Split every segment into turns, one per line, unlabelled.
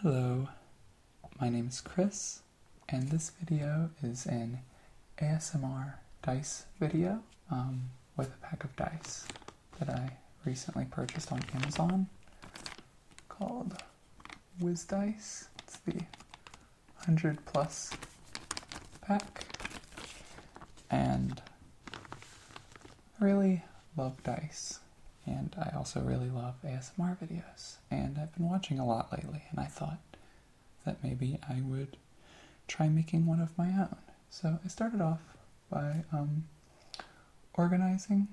Hello, my name is Chris, and this video is an ASMR dice video with a pack of dice that I recently purchased on Amazon called Whiz Dice. It's the 100 plus pack, and I really love dice. And I also really love ASMR videos, and I've been watching a lot lately, and I thought that maybe I would try making one of my own. So I started off by organizing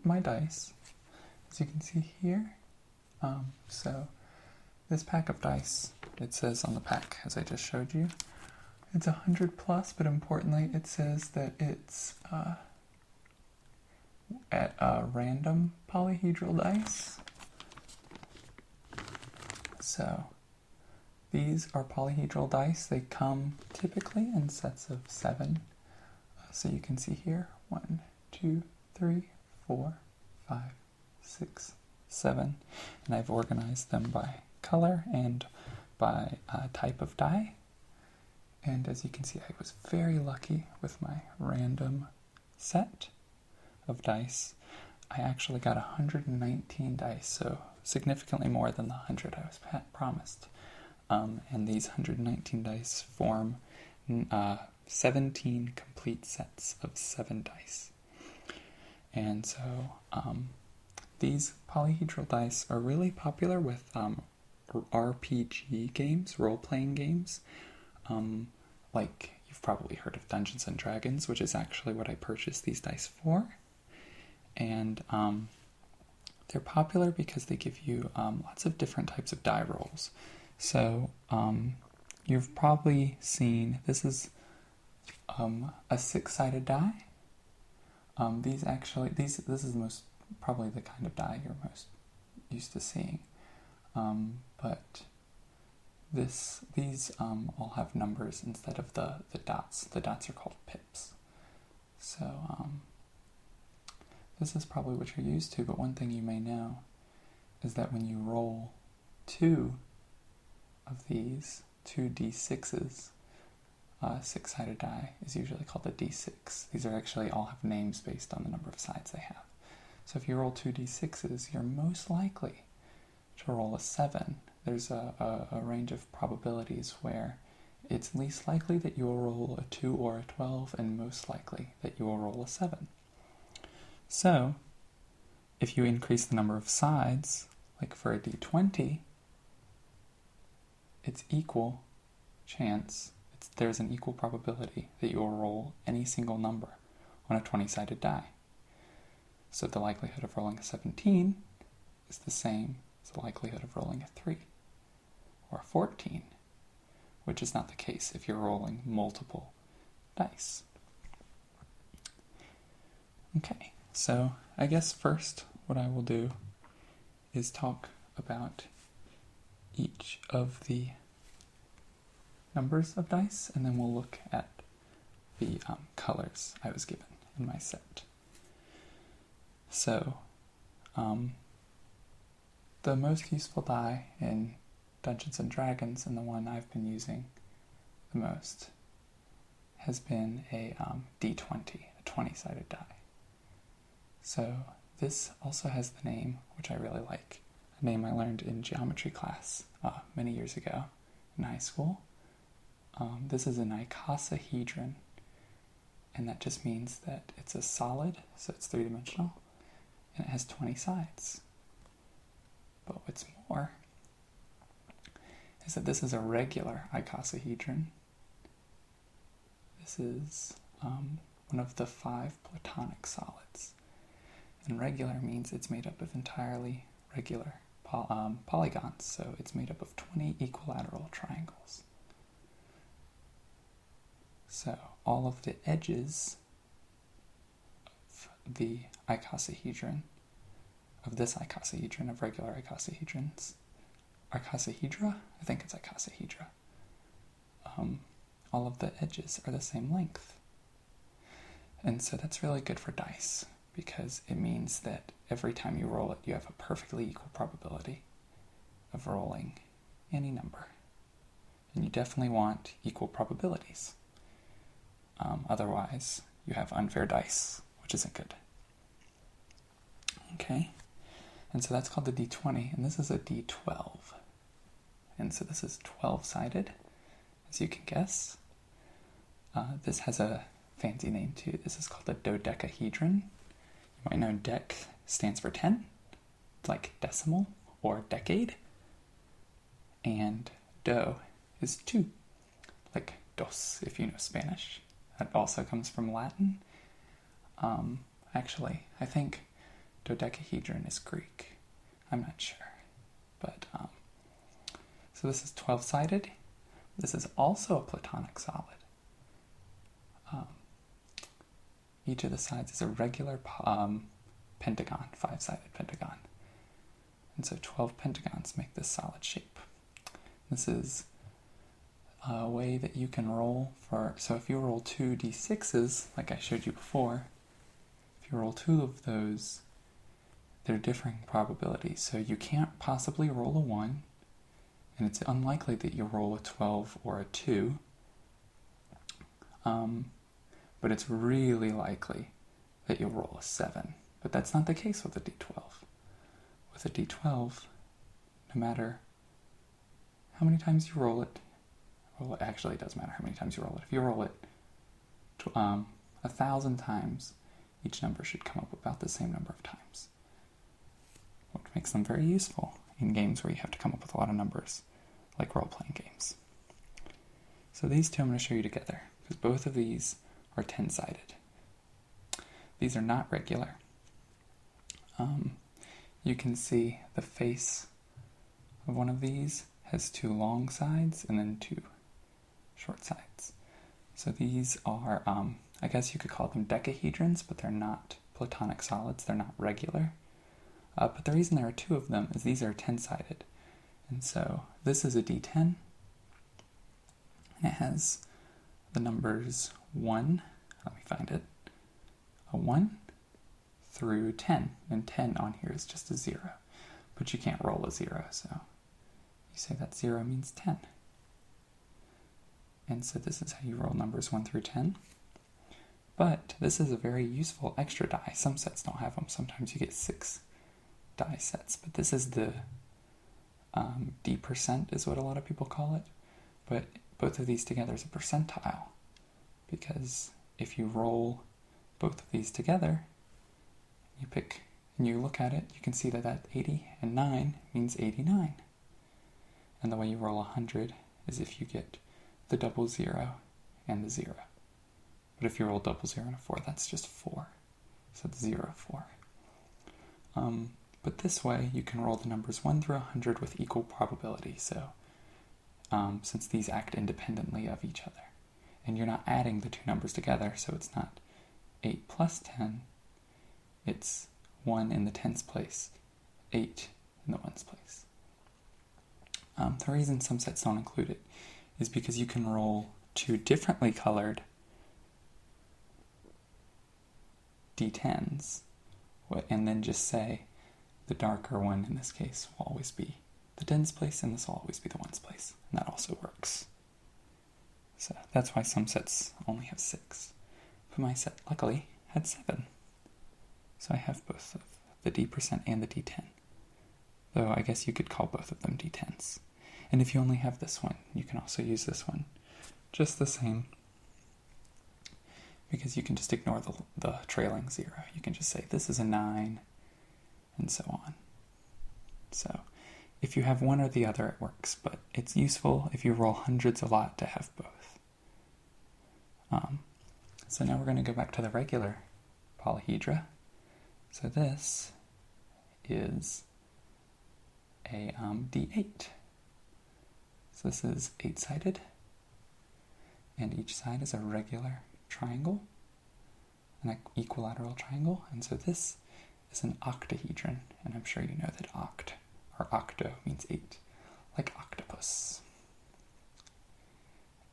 my dice, as you can see here. So this pack of dice, it says on the pack, as I just showed you, it's 100 plus, but importantly it says that it's at random polyhedral dice. So these are polyhedral dice. They come typically in sets of 7. So you can see here 1, 2, 3, 4, 5, 6, 7. And I've organized them by color and by type of die. And as you can see, I was very lucky with my random set of dice. I actually got 119 dice, so significantly more than the 100 I was promised. And these 119 dice form 17 complete sets of 7 dice. And so these polyhedral dice are really popular with RPG games, role-playing games. Like you've probably heard of Dungeons and Dragons, which is actually what I purchased these dice for. And they're popular because they give you lots of different types of die rolls. So you've probably seen, this is a 6-sided die. This is probably the kind of die you're most used to seeing. But these all have numbers instead of the dots. The dots are called pips. So this is probably what you're used to, but one thing you may know is that when you roll 2 of these, 2 d6s, 6-sided die is usually called a d6. These are actually all have names based on the number of sides they have. So if you roll 2 d6s, you're most likely to roll a 7. There's a range of probabilities where it's least likely that you will roll a 2 or a 12, and most likely that you will roll a 7. So, if you increase the number of sides, like for a d20, it's equal chance, there's an equal probability that you will roll any single number on a 20-sided die. So the likelihood of rolling a 17 is the same as the likelihood of rolling a 3 or a 14, which is not the case if you're rolling multiple dice. Okay. So I guess first what I will do is talk about each of the numbers of dice, and then we'll look at the colors I was given in my set. So the most useful die in Dungeons and Dragons, and the one I've been using the most, has been a d20, a 20-sided die. So this also has the name, which I really like, a name I learned in geometry class many years ago in high school. This is an icosahedron, and that just means that it's a solid, so it's 3-dimensional, and it has 20 sides. But what's more is that this is a regular icosahedron. This is one of the 5 platonic solids. And regular means it's made up of entirely regular polygons, so it's made up of 20 equilateral triangles. So all of the edges of the icosahedron, of this icosahedron, of regular icosahedrons, icosahedra? I think it's icosahedra. All of the edges are the same length. And so that's really good for dice, because it means that every time you roll it, you have a perfectly equal probability of rolling any number then you definitely want equal probabilities. Otherwise, you have unfair dice, which isn't good. Okay, and so that's called the D20, and this is a D12. And so this is 12-sided, as you can guess. This has a fancy name too. This is called a dodecahedron. You might know dec stands for 10, like decimal or decade. And do is 2, like dos if you know Spanish. That also comes from Latin. Actually, I think dodecahedron is Greek. I'm not sure. But, so this is 12-sided. This is also a platonic solid. Each of the sides is a regular pentagon, 5-sided pentagon. And so 12 pentagons make this solid shape. This is a way that you can roll for, so if you roll 2 d6s, like I showed you before, if you roll 2 of those, they're differing probabilities. So you can't possibly roll a 1, and it's unlikely that you'll roll a 12 or a 2. But it's really likely that you'll roll a 7. But that's not the case with a d12. With a d12, no matter how many times you roll it, well, actually it doesn't matter how many times you roll it. If you roll it 1,000 times, each number should come up about the same number of times, which makes them very useful in games where you have to come up with a lot of numbers, like role-playing games. So these two I'm going to show you together, because both of these are 10-sided. These are not regular. You can see the face of one of these has 2 long sides and then 2 short sides. So these are, I guess you could call them decahedrons, but they're not platonic solids. They're not regular. But the reason there are 2 of them is these are 10-sided. And so this is a D10, and it has the numbers 1, let me find it, a 1 through 10, and 10 on here is just a 0, but you can't roll a 0, so you say that 0 means 10. And so this is how you roll numbers 1 through 10. But this is a very useful extra die. Some sets don't have them. Sometimes you get 6 die sets, but this is the D% is what a lot of people call it. But both of these together is a percentile, because if you roll both of these together, you pick and you look at it, you can see that that 80 and 9 means 89. And the way you roll 100 is if you get the double 0 and the 0. But if you roll double 0 and a 4, that's just 4. So it's 0, 4. But this way, you can roll the numbers 1 through 100 with equal probability. So since these act independently of each other. And you're not adding the 2 numbers together, so it's not 8 plus 10, it's 1 in the tens place, 8 in the ones place. The reason some sets don't include it is because you can roll 2 differently colored d10s, and then just say the darker one in this case will always be the tens place, and this will always be the ones place, and that also works. So that's why some sets only have 6. But my set, luckily, had 7. So I have both of the D% and the D10. Though I guess you could call both of them D10s. And if you only have this one, you can also use this one just the same, because you can just ignore the trailing 0. You can just say this is a 9, and so on. So if you have one or the other, it works, but it's useful if you roll hundreds a lot to have both. So now we're going to go back to the regular polyhedra. So this is a D8. So this is 8-sided, and each side is a regular triangle, an equilateral triangle, and so this is an octahedron, and I'm sure you know that oct, or octo, means 8, like octopus.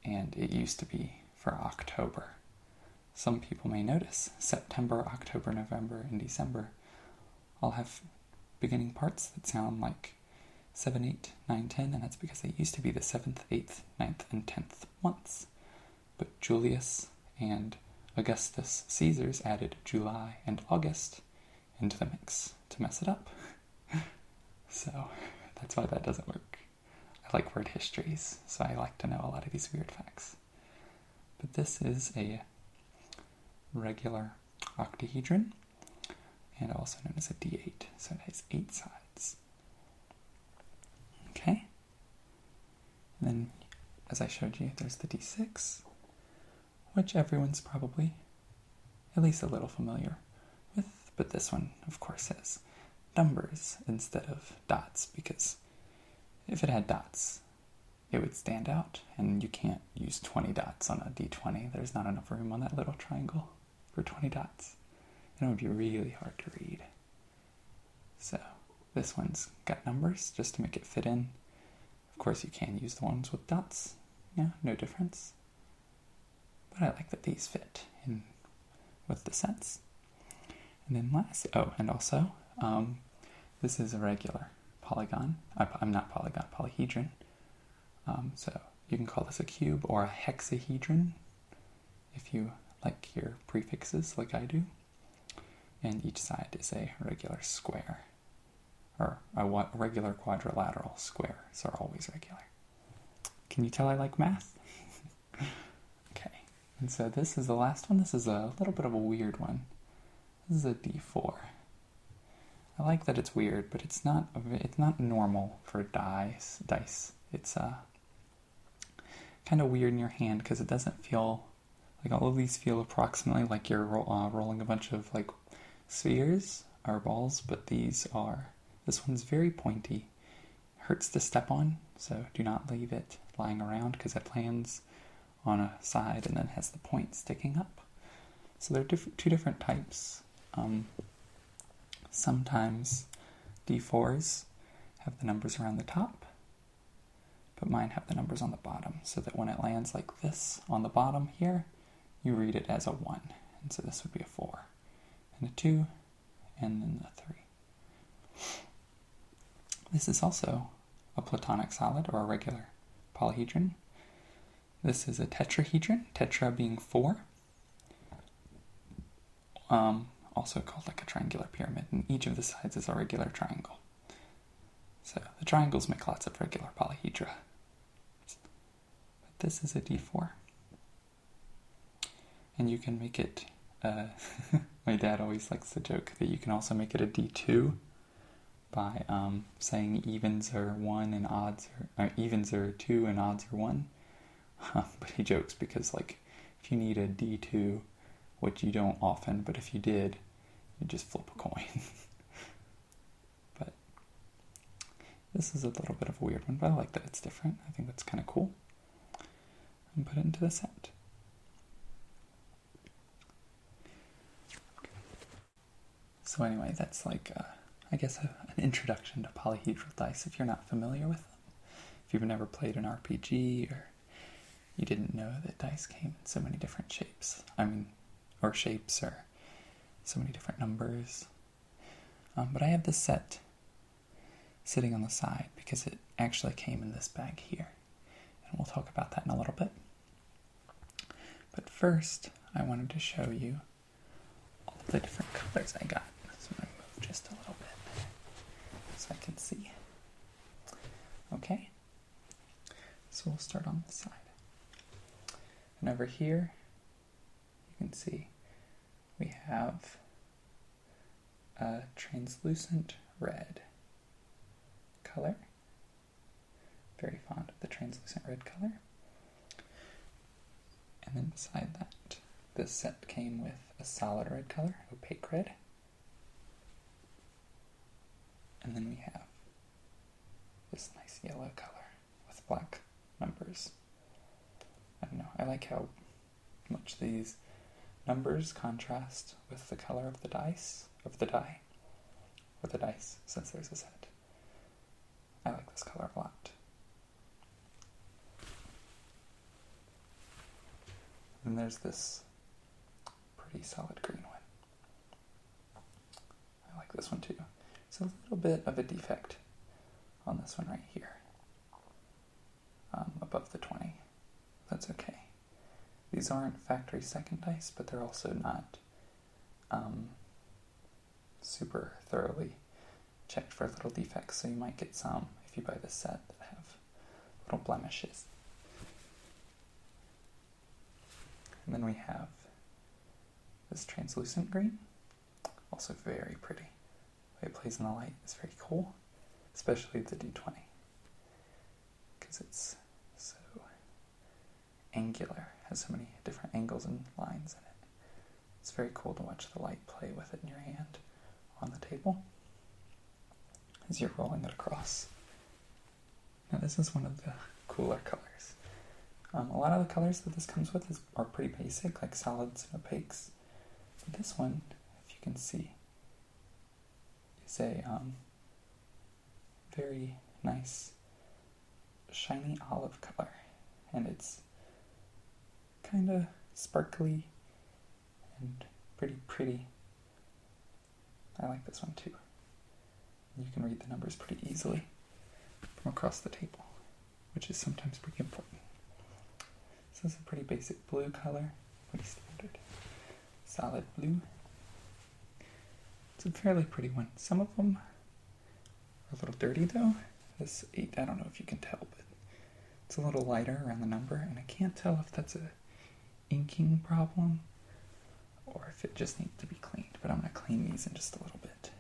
And it used to be for October. Some people may notice September, October, November, and December all have beginning parts that sound like 7, 8, 9, 10, and that's because they used to be the 7th, 8th, 9th, and 10th months. But Julius and Augustus Caesars added July and August into the mix to mess it up. So that's why that doesn't work. I like word histories, so I like to know a lot of these weird facts. But this is a regular octahedron, and also known as a D8, so it has 8 sides. Okay? And then, as I showed you, there's the D6, which everyone's probably at least a little familiar with, but this one, of course, has numbers instead of dots, because if it had dots, it would stand out, and you can't use 20 dots on a D20. There's not enough room on that little triangle for 20 dots, and it would be really hard to read. So this one's got numbers just to make it fit in. Of course, you can use the ones with dots. Yeah, no difference. But I like that these fit in with the sets. And then last, this is a regular polygon. Polyhedron. So you can call this a cube or a hexahedron if you like your prefixes like I do. And each side is a regular square, or a regular quadrilateral. Squares are always regular. Can you tell I like math? Okay, and so this is the last one. This is a little bit of a weird one. This is a D4. I like that it's weird, but it's not normal for dice. It's kind of weird in your hand because it doesn't feel like all of these feel approximately like you're rolling a bunch of like spheres or balls, but this one's very pointy. Hurts to step on, so do not leave it lying around because it lands on a side and then has the point sticking up. So there are two different types. Sometimes D4s have the numbers around the top, but mine have the numbers on the bottom, so that when it lands like this on the bottom here, you read it as a 1. And so this would be a 4, and a 2, and then the 3. This is also a platonic solid, or a regular polyhedron. This is a tetrahedron, tetra being 4. Also called like a triangular pyramid, and each of the sides is a regular triangle. So the triangles make lots of regular polyhedra. But this is a D4. And you can make it, my dad always likes to joke that you can also make it a D2 by saying evens are 1 and evens are 2 and odds are 1. But he jokes because like if you need a D2, which you don't often, but if you did, you just flip a coin. But this is a little bit of a weird one, but I like that it's different. I think that's kind of cool. And put it into the set. Okay. So anyway, that's like, I guess, an introduction to polyhedral dice if you're not familiar with them. If you've never played an RPG, or you didn't know that dice came in so many different shapes. Or shapes, or so many different numbers. But I have this set sitting on the side because it actually came in this bag here. And we'll talk about that in a little bit. But first, I wanted to show you all the different colors I got. So I'm going to move just a little bit so I can see. Okay, so we'll start on this side. And over here, you can see we have a translucent red color. Very fond of the translucent red color. And then beside that, this set came with a solid red color, opaque red. And then we have this nice yellow color with black numbers. I don't know, I like how much these numbers contrast with the color of the die, since there's a set. I like this color a lot. And there's this pretty solid green one. I like this one too. It's a little bit of a defect on this one right here, above the 20. That's okay. These aren't factory second dice, but they're also not super thoroughly checked for little defects, so you might get some, if you buy this set, that have little blemishes. And then we have this translucent green, also very pretty. The way it plays in the light is very cool, especially the D20, because it's so angular, has so many different angles and lines in it. It's very cool to watch the light play with it in your hand on the table as you're rolling it across. Now this is one of the cooler colors. A lot of the colors that this comes with are pretty basic, like solids and opaques. But this one, if you can see, is a very nice shiny olive color, and it's kind of sparkly and pretty. I like this one too. You can read the numbers pretty easily from across the table, which is sometimes pretty important. So this is a pretty basic blue color, pretty standard. Solid blue. It's a fairly pretty one. Some of them are a little dirty though. This 8, I don't know if you can tell, but it's a little lighter around the number, and I can't tell if that's a inking problem or if it just needs to be cleaned, but I'm going to clean these in just a little bit.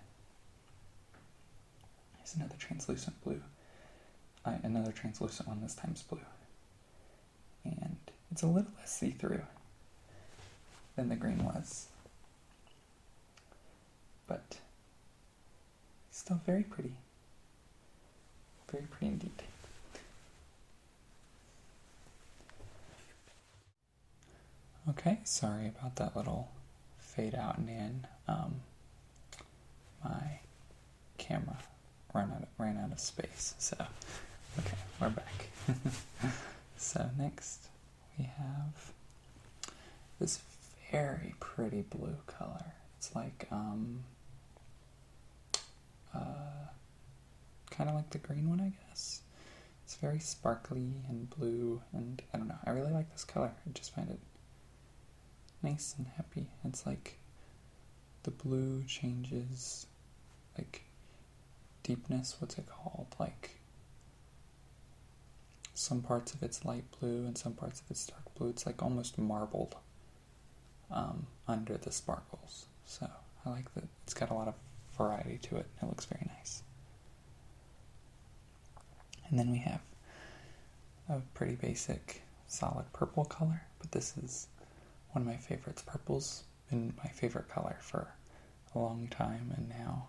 Here's another translucent blue. Another translucent one, this time's blue. And it's a little less see-through than the green was, but still very pretty. Very pretty indeed. Okay, sorry about that little fade out and in. My camera ran out of space, so okay, we're back. So next we have this very pretty blue color. It's like kind of like the green one, I guess. It's very sparkly and blue, and I don't know, I really like this color. I just find it nice and happy. It's like the blue changes, like deepness, what's it called? Like some parts of it's light blue and some parts of it's dark blue. It's like almost marbled under the sparkles. So I like that it's got a lot of variety to it. It looks very nice. And then we have a pretty basic solid purple color, but this is one of my favorites. Purple's been my favorite color for a long time, and now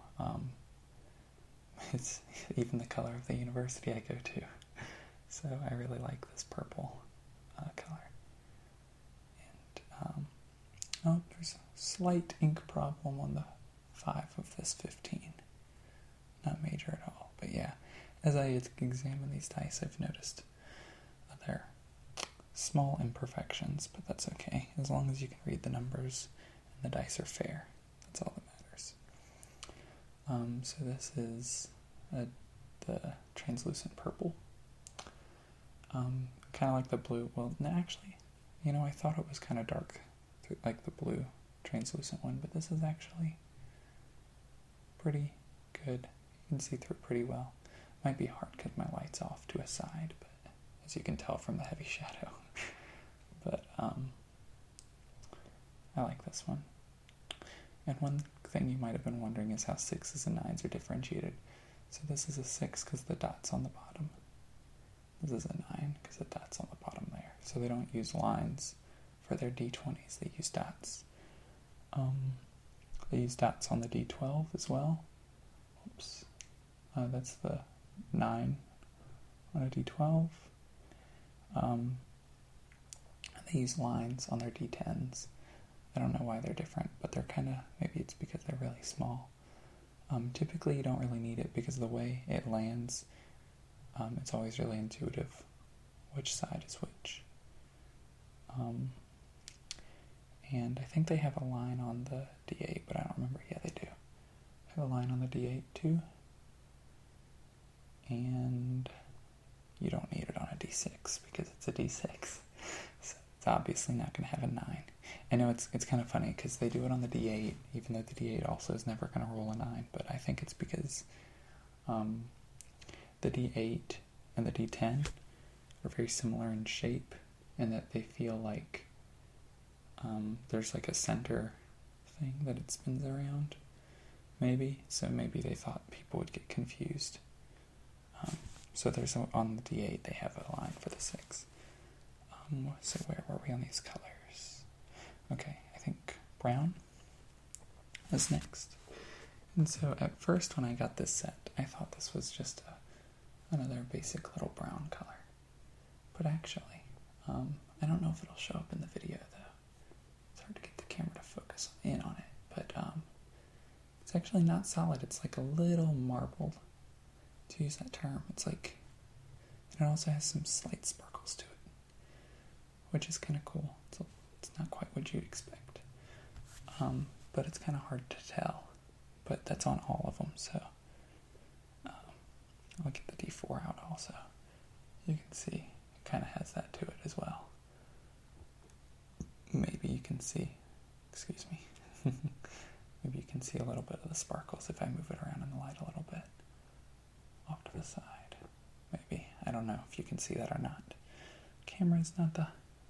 it's even the color of the university I go to. So I really like this purple color. And oh, there's a slight ink problem on the 5 of this 15. Not major at all, but yeah. As I examine these dice, I've noticed other small imperfections, but that's okay, as long as you can read the numbers and the dice are fair. That's all that matters. So this is the translucent purple. Kind of like the blue. Well, no, actually, I thought it was kind of dark, like the blue translucent one, but this is actually pretty good. You can see through it pretty well. Might be hard because my light's off to a side, but as you can tell from the heavy shadow. But I like this one. And one thing you might have been wondering is how 6s and 9s are differentiated. So this is a 6 because the dot's on the bottom. This is a 9 because the dot's on the bottom there. So they don't use lines for their D20s, they use dots. They use dots on the D12 as well. Oops. That's the 9 on a D12. They use lines on their D10s. I don't know why they're different, but they're kind of, maybe it's because they're really small. Typically you don't really need it because the way it lands, it's always really intuitive which side is which. And I think they have a line on the D8, but I don't remember. Yeah, they do. They have a line on the D8 too. And you don't need it on a D6 because it's a D6. So it's obviously not going to have a 9. I know it's kind of funny because they do it on the D8, even though the D8 also is never going to roll a 9, but I think it's because the D8 and the D10 are very similar in shape, and that they feel like there's like a center thing that it spins around, maybe. So maybe they thought people would get confused. So there's on the D8 they have a line for the 6. So where were we on these colors? Okay, I think brown is next. And so at first when I got this set, I thought this was just another basic little brown color. But actually, I don't know if it'll show up in the video though. It's hard to get the camera to focus in on it, but it's actually not solid. It's like a little marbled, to use that term. It's like, and it also has some slight sparkles to it, which is kind of cool. It's not quite what you'd expect, but it's kind of hard to tell. But that's on all of them, so I'll get the D4 out also. You can see it kind of has that to it as well. Maybe you can see, excuse me, maybe you can see a little bit of the sparkles if I move it around in the light a little bit. Off to the side, maybe. I don't know if you can see that or not. Camera is not the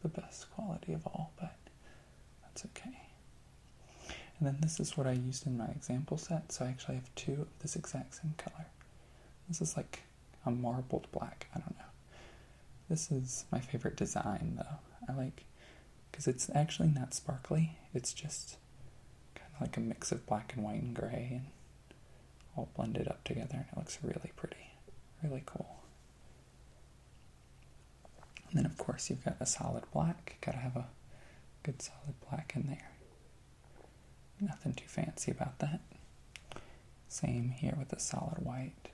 best quality of all, but that's okay. And then this is what I used in my example set, so I actually have 2 of this exact same color. This is like a marbled black, I don't know. This is my favorite design though. I like, because it's actually not sparkly, it's just kind of like a mix of black and white and gray and all blended up together, and it looks really pretty, really cool. And then of course you've got a solid black, gotta have a good solid black in there. Nothing too fancy about that. Same here with the solid white.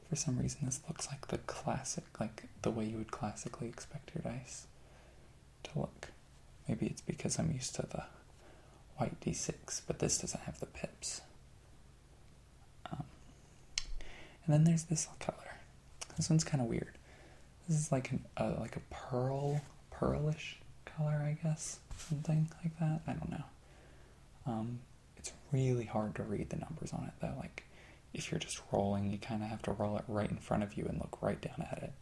For some reason this looks like the classic, like the way you would classically expect your dice to look. Maybe it's because I'm used to the white D6, but this doesn't have the pips. And then there's this color. This one's kind of weird. This is like a pearlish color, I guess. Something like that. I don't know. It's really hard to read the numbers on it though. Like if you're just rolling, you kind of have to roll it right in front of you and look right down at it,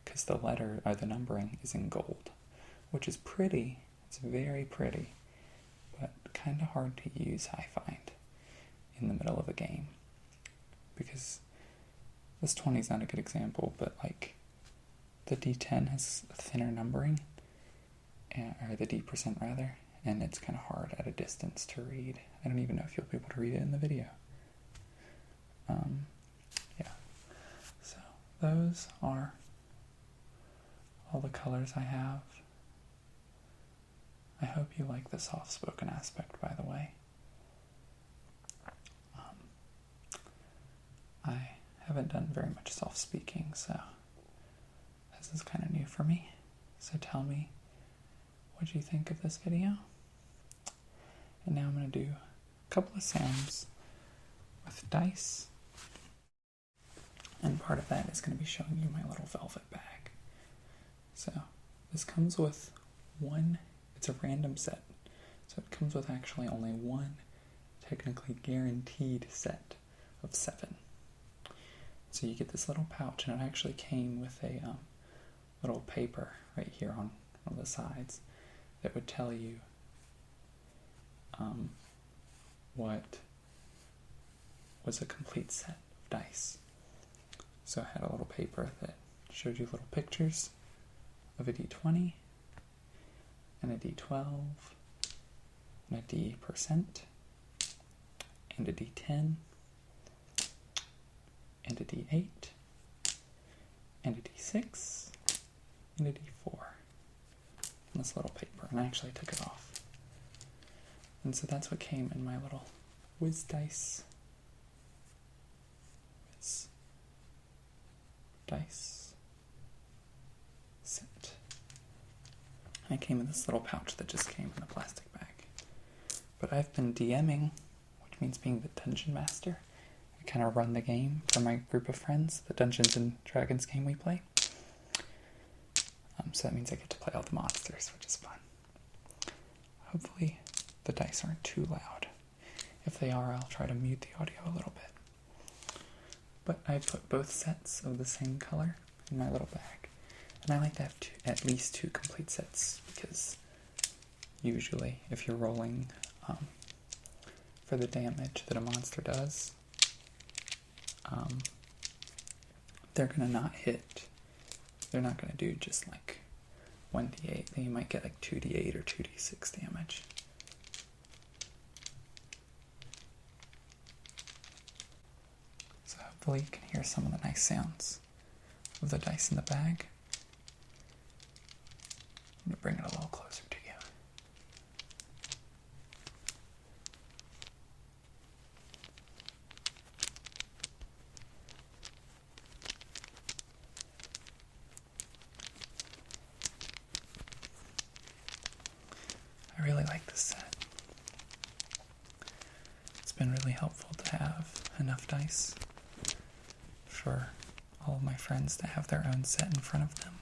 because the letter or the numbering is in gold, which is pretty. It's very pretty, but kind of hard to use, I find, in the middle of a game, because this 20 is not a good example, but like the D10 has thinner numbering, or the D% rather, and it's kind of hard at a distance to read. I don't even know if you'll be able to read it in the video. Yeah. So those are all the colors I have. I hope you like the soft-spoken aspect, by the way. I haven't done very much soft-speaking, so this is kind of new for me. So tell me what you think of this video. And now I'm going to do a couple of sounds with dice. And part of that is going to be showing you my little velvet bag. So this comes with it's a random set. So it comes with actually only one technically guaranteed set of 7. So you get this little pouch, and it actually came with a little paper right here on one of the sides that would tell you what was a complete set of dice. So I had a little paper that showed you little pictures of a D20 and a D12 and a D% and a D10 and a D8 and a D6 and a D4 in this little paper, and I actually took it off. And so that's what came in my little Whiz Dice set. And it came in this little pouch that just came in a plastic bag. But I've been DMing, which means being the dungeon master, kind of run the game for my group of friends, the Dungeons and Dragons game we play. So that means I get to play all the monsters, which is fun. Hopefully the dice aren't too loud. If they are, I'll try to mute the audio a little bit. But I put both sets of the same color in my little bag. And I like to have at least 2 complete sets, because usually if you're rolling for the damage that a monster does, they're going to not hit. They're not going to do just like 1d8. Then you might get like 2d8 or 2d6 damage. So hopefully you can hear some of the nice sounds of the dice in the bag. I'm going to bring it a little closer to you. I really like this set. It's been really helpful to have enough dice for all of my friends to have their own set in front of them,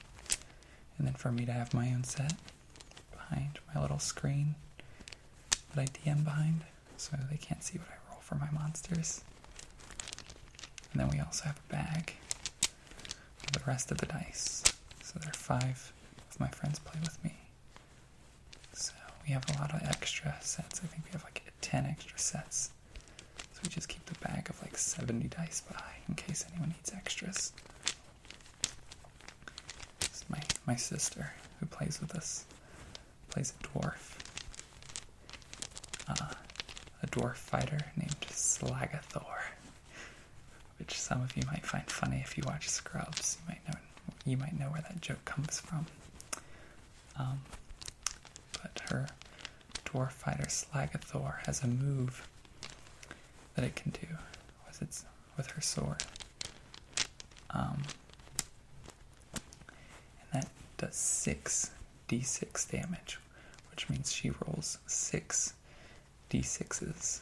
and then for me to have my own set behind my little screen that I DM behind, so they can't see what I roll for my monsters. And then we also have a bag with the rest of the dice, so there are 5 of my friends play with me. So we have a lot of extra sets. I think we have like 10 extra sets. So we just keep the bag of like 70 dice by in case anyone needs extras. This is my sister who plays with us. Plays a dwarf. A dwarf fighter named Slagathor, which some of you might find funny if you watch Scrubs. You might know where that joke comes from. But her dwarf fighter Slagathor has a move that it can do with her sword. And that does 6d6 damage, which means she rolls 6 d6s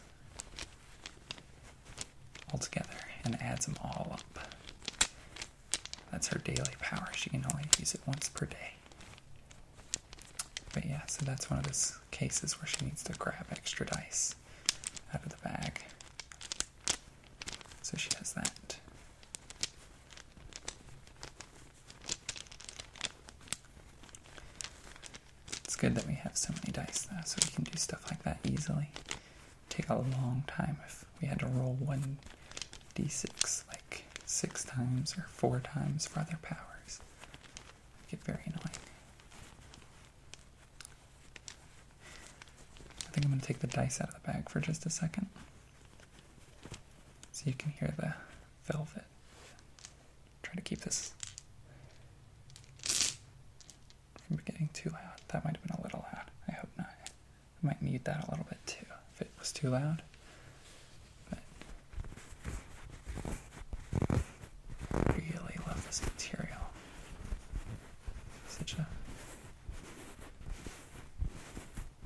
altogether and adds them all up. That's her daily power. She can only use it once per day. But yeah, so that's one of those cases where she needs to grab extra dice out of the bag. So she has that. It's good that we have so many dice though, so we can do stuff like that easily. Take a long time if we had to roll 1d6 like 6 times or 4 times for other powers. It'd get very annoying. I think I'm going to take the dice out of the bag for just a second, so you can hear the velvet. Try to keep this from getting too loud. That might have been a little loud. I hope not. I might mute that a little bit too if it was too loud. But I really love this material. Such a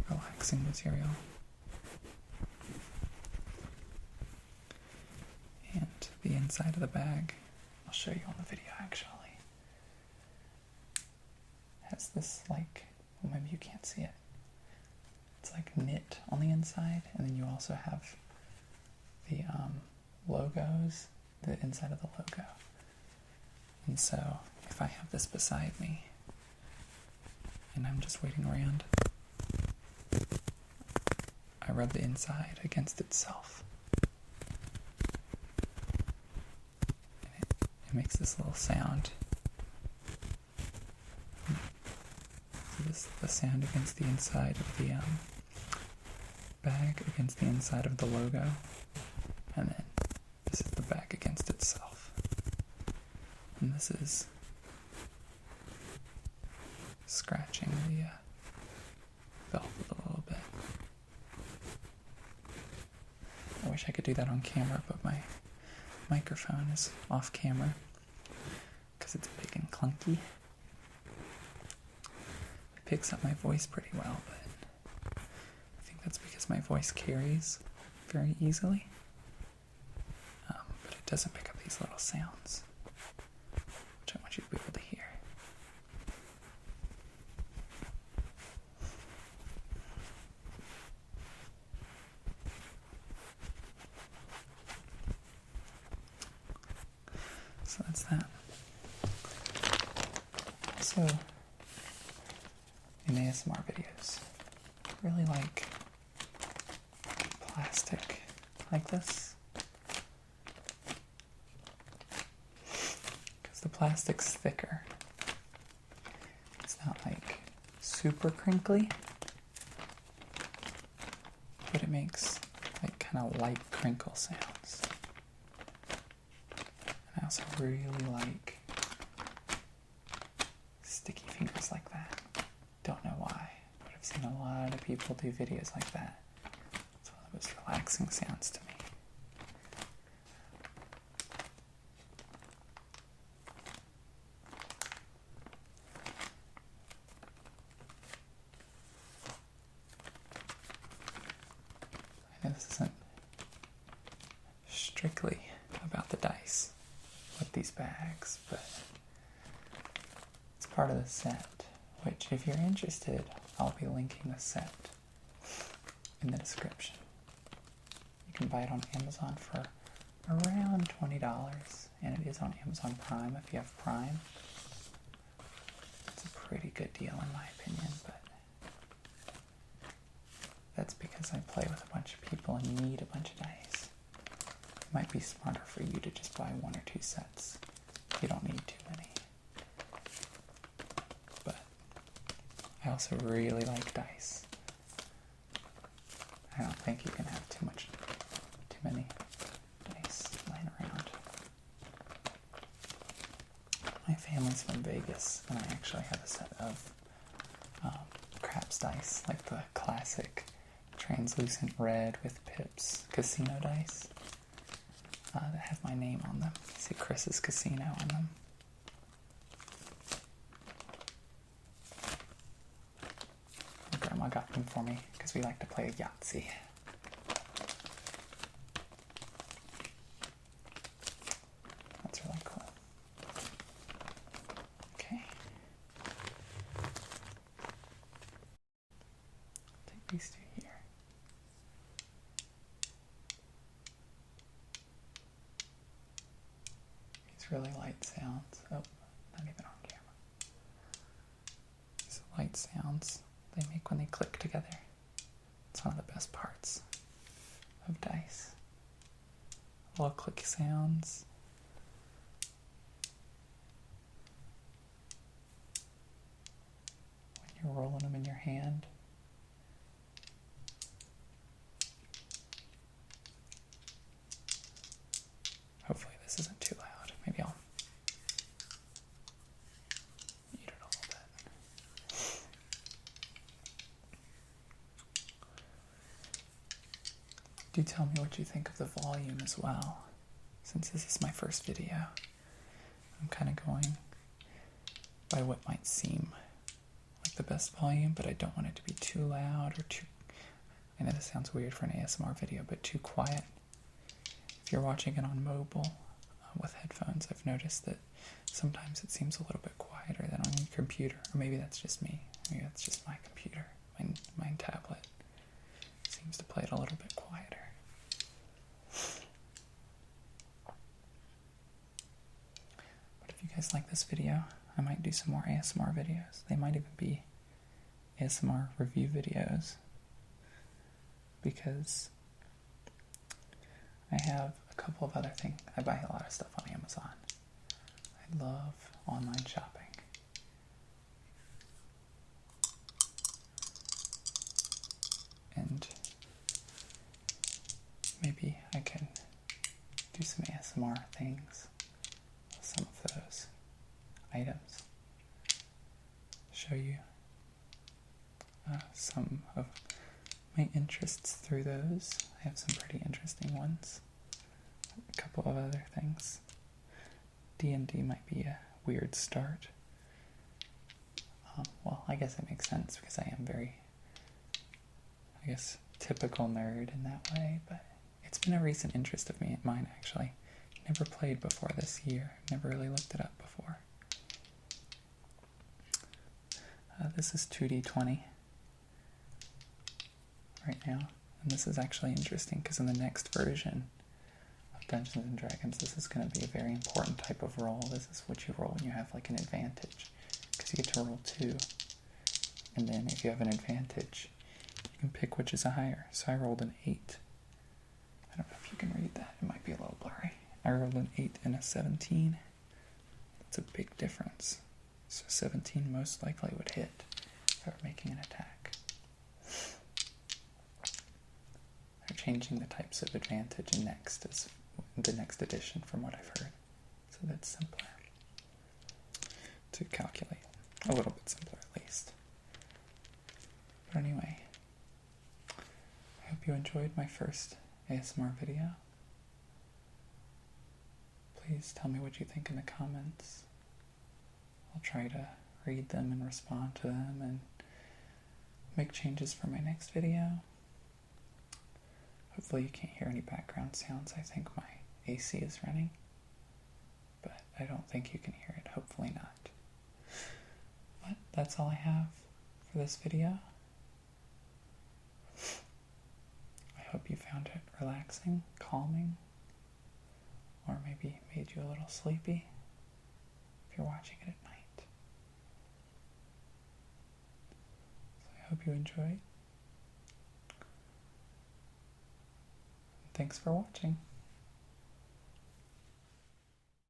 relaxing material. And the inside of the bag, I'll show you on the video actually, has this like, well maybe you can't see it. It's like knit on the inside, and then you also have the logos, the inside of the logo. And so if I have this beside me and I'm just waiting around, I rub the inside against itself. And it makes this little sound. So this is the sound against the inside of the bag, against the inside of the logo. And then this is the bag against itself. And this is scratching the velvet a little bit. I wish I could do that on camera, but my microphone is off camera because it's big and clunky. It picks up my voice pretty well, but I think that's because my voice carries very easily. doesn't pick up these little sounds, which I want you to be able to hear. So that's that. So, in ASMR videos, I really like plastic like this, because the plastic's thicker. It's not like super crinkly, but it makes like kind of light crinkle sounds. And I also really like sticky fingers like that. Don't know why, but I've seen a lot of people do videos like that. It's one of the most relaxing sounds to me. I know this isn't strictly about the dice with these bags, but it's part of the set, which if you're interested, I'll be linking the set in the description. You can buy it on Amazon for around $20, and it is on Amazon Prime if you have Prime. It's a pretty good deal in my opinion, but that's because I play with a bunch of people and need a bunch of dice. It might be smarter for you to just buy 1 or 2 sets. You don't need too many. But I also really like dice. I don't think you can have too many dice lying around. My family's from Vegas, and I actually have a set of craps dice, like the classic translucent red with pips casino dice that have my name on them. You see Chris's Casino on them. My grandma got them for me because we like to play Yahtzee. That's really cool. Okay. Take these two here. These really light sounds. Oh, not even on camera. These light sounds they make when they click together. It's one of the best parts of dice. Little click sounds. When you're rolling them in your hand. Hopefully this isn't too loud. Maybe I'll mute it a little bit. Do tell me what you think of the volume as well. Since this is my first video, I'm kind of going by what might seem like the best volume, but I don't want it to be too loud or too, I know this sounds weird for an ASMR video, but too quiet. If you're watching it on mobile with headphones, I've noticed that sometimes it seems a little bit quieter than on your computer, or maybe that's just me. Maybe that's just my computer, my tablet seems to play it a little bit quieter. But if you guys like this video, I might do some more ASMR videos. They might even be ASMR review videos, because I have a couple of other things. I buy a lot of stuff on Amazon. I love online shopping. And maybe I can do some ASMR things with some of those items. Show you some of my interests through those. I have some pretty interesting ones. A couple of other things. D&D might be a weird start. Well, I guess it makes sense because I am very, typical nerd in that way, but it's been a recent interest of mine actually. never played before this year. Never really looked it up before. This is 2d20 right now. And this is actually interesting because in the next version of Dungeons and Dragons, this is going to be a very important type of roll. This is what you roll when you have like an advantage, because you get to roll 2. And then if you have an advantage, you can pick which is a higher. So I rolled an 8. I don't know if you can read that. It might be a little blurry. I rolled an 8 and a 17. That's a big difference. So 17 most likely would hit if I were making an attack. They're changing the types of advantage in the next edition from what I've heard. So that's simpler to calculate. A little bit simpler at least. But anyway, I hope you enjoyed my first ASMR video. Please tell me what you think in the comments. I'll try to read them and respond to them and make changes for my next video. Hopefully you can't hear any background sounds. I think my AC is running, but I don't think you can hear it. Hopefully not. But that's all I have for this video. I hope you found it relaxing, calming, or maybe made you a little sleepy if you're watching it at night. So I hope you enjoyed. Thanks for watching.